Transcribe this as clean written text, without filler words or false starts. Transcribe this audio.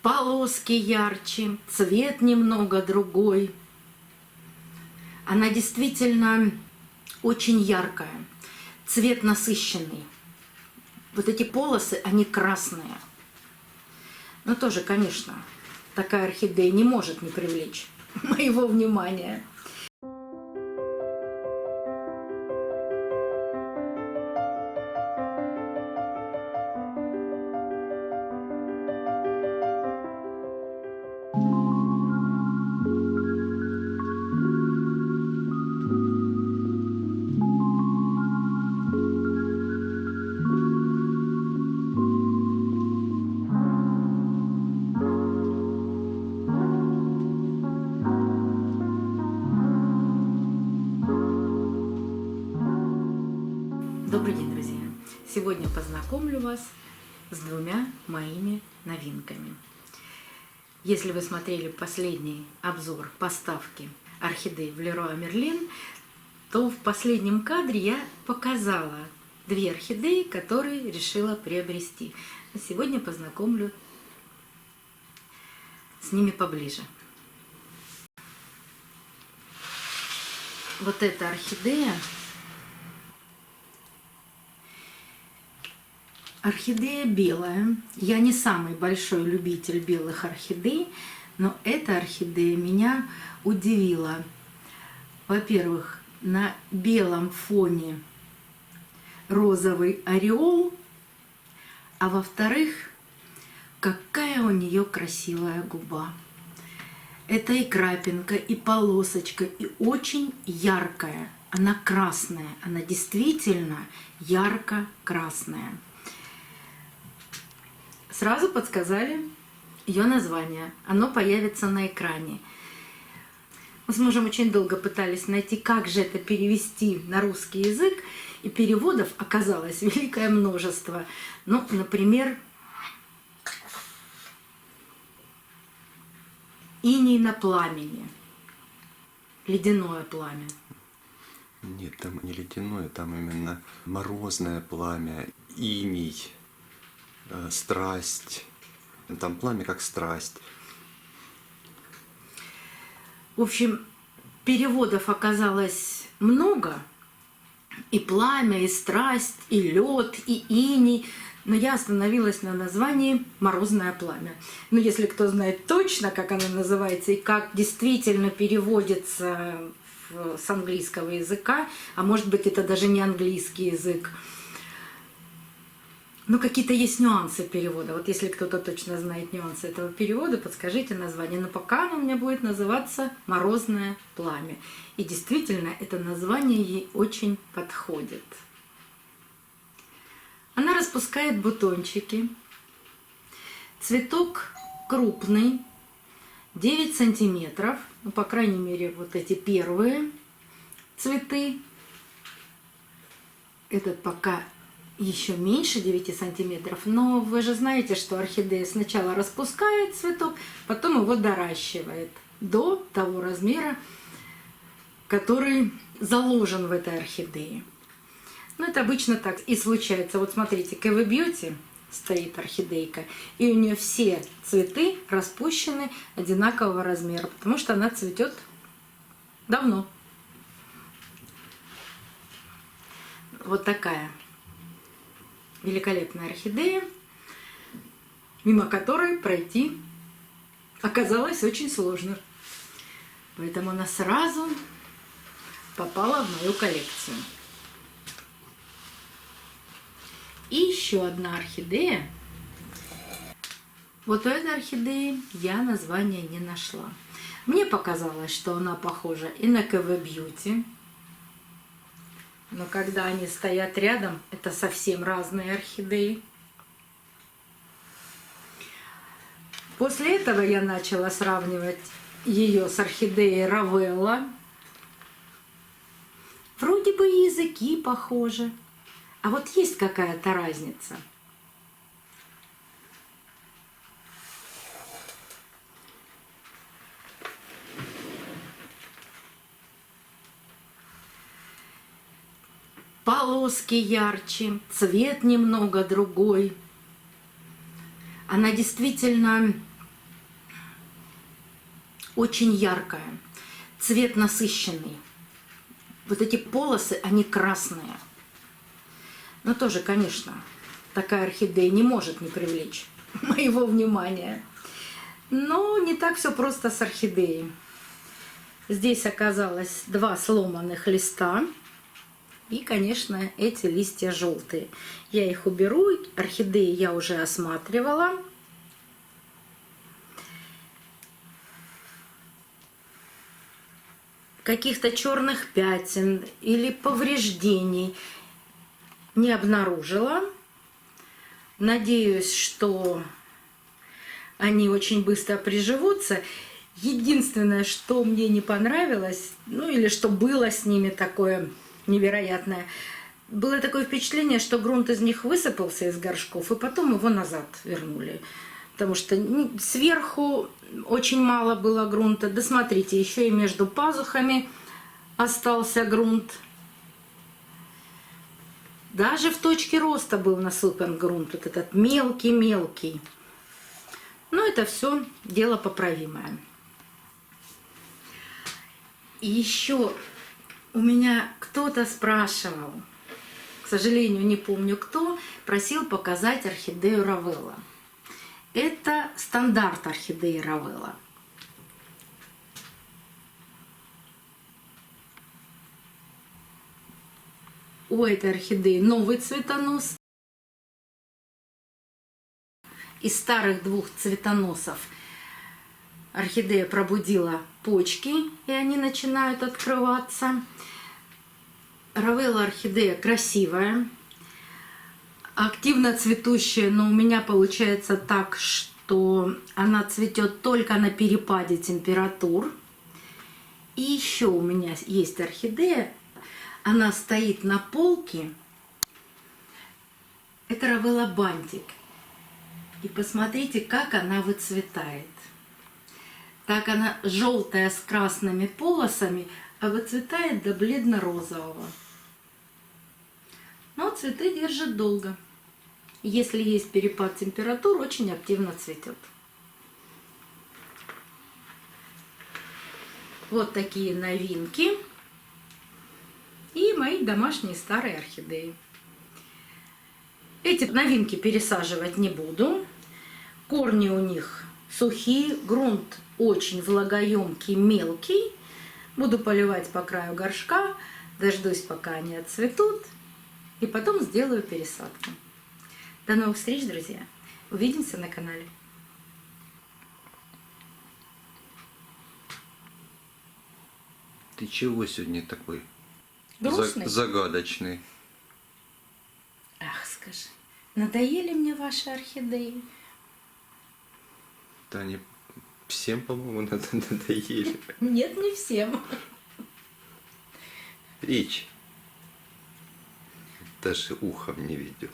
полоски ярче, цвет немного другой. Она действительно очень яркая, цвет насыщенный. Вот эти полосы, они красные. Но тоже, конечно, такая орхидея не может не привлечь моего внимания. Добрый день, друзья! Сегодня познакомлю вас с двумя моими новинками. Если вы смотрели последний обзор поставки орхидей в Леруа Мерлен, то в последнем кадре я показала две орхидеи, которые решила приобрести. Сегодня познакомлю с ними поближе. Вот эта орхидея белая. Я не самый большой любитель белых орхидей, но эта орхидея меня удивила. Во-первых, на белом фоне розовый ореол, а во-вторых, какая у нее красивая губа. Это и крапинка, и полосочка, и очень яркая. Она красная, она действительно ярко-красная. Сразу подсказали ее название. Оно появится на экране. Мы с мужем очень долго пытались найти, как же это перевести на русский язык, и переводов оказалось великое множество. Ну, например, иней на пламени, ледяное пламя. Нет, там не ледяное, там именно морозное пламя, иней. Страсть. Там пламя как страсть. В общем, переводов оказалось много. И пламя, и страсть, и лед, и иней. Но я остановилась на названии «Морозное пламя». Но если кто знает точно, как оно называется, и как действительно переводится с английского языка, а может быть, это даже не английский язык, но какие-то есть нюансы перевода. Вот если кто-то точно знает нюансы этого перевода, подскажите название. Но пока оно у меня будет называться «Морозное пламя». И действительно, это название ей очень подходит. Она распускает бутончики. Цветок крупный, 9 сантиметров. Ну, по крайней мере, вот эти первые цветы. Этот пока еще меньше 9 сантиметров, но вы же знаете, что орхидея сначала распускает цветок, потом его доращивает до того размера, который заложен в этой орхидее. Ну, это обычно так и случается. Вот смотрите, Кэвэ Бьюти стоит орхидейка, и у нее все цветы распущены одинакового размера, потому что она цветет давно. Вот такая великолепная орхидея, мимо которой пройти оказалось очень сложно. Поэтому она сразу попала в мою коллекцию. И еще одна орхидея. Вот у этой орхидеи я названия не нашла. Мне показалось, что она похожа и на Кэвэ Бьюти. Но когда они стоят рядом, это совсем разные орхидеи. После этого я начала сравнивать ее с орхидеей Равелла. Вроде бы и языки похожи, а вот есть какая-то разница. Полоски ярче, цвет немного другой. Она действительно очень яркая, цвет насыщенный. Вот эти полосы, они красные. Но тоже, конечно, такая орхидея не может не привлечь моего внимания. Но не так все просто с орхидеей. Здесь оказалось 2 сломанных листа. И, конечно, эти листья желтые. Я их уберу. Орхидеи я уже осматривала. Каких-то черных пятен или повреждений не обнаружила. Надеюсь, что они очень быстро приживутся. Единственное, что мне не понравилось, ну или что было с ними такое невероятное, было такое впечатление, что грунт из них высыпался из горшков, и потом его назад вернули. Потому что сверху очень мало было грунта. Да смотрите, еще и между пазухами остался грунт. Даже в точке роста был насыпан грунт, вот этот мелкий-мелкий. Но это все дело поправимое. И еще у меня кто-то спрашивал, к сожалению, не помню кто, просил показать орхидею Равелла. Это стандарт орхидеи Равелла. У этой орхидеи новый цветонос. Из старых 2 цветоносов орхидея пробудила почки, и они начинают открываться. Равелла орхидея красивая, активно цветущая, но у меня получается так, что она цветет только на перепаде температур. И еще у меня есть орхидея, она стоит на полке. Это Равелла бантик. И посмотрите, как она выцветает. Так она желтая с красными полосами, а выцветает до бледно-розового. Но цветы держат долго. Если есть перепад температур, очень активно цветет. Вот такие новинки. И мои домашние старые орхидеи. Эти новинки пересаживать не буду. Корни у них сухие, грунт очень влагоемкий, мелкий. Буду поливать по краю горшка, дождусь, пока они отцветут, и потом сделаю пересадку. До новых встреч, друзья! Увидимся на канале. Ты чего сегодня такой Грустный? загадочный? Ах, скажи, надоели мне ваши орхидеи? Да они всем, по-моему, надоели. Нет, не всем. Речь даже ухом не ведет.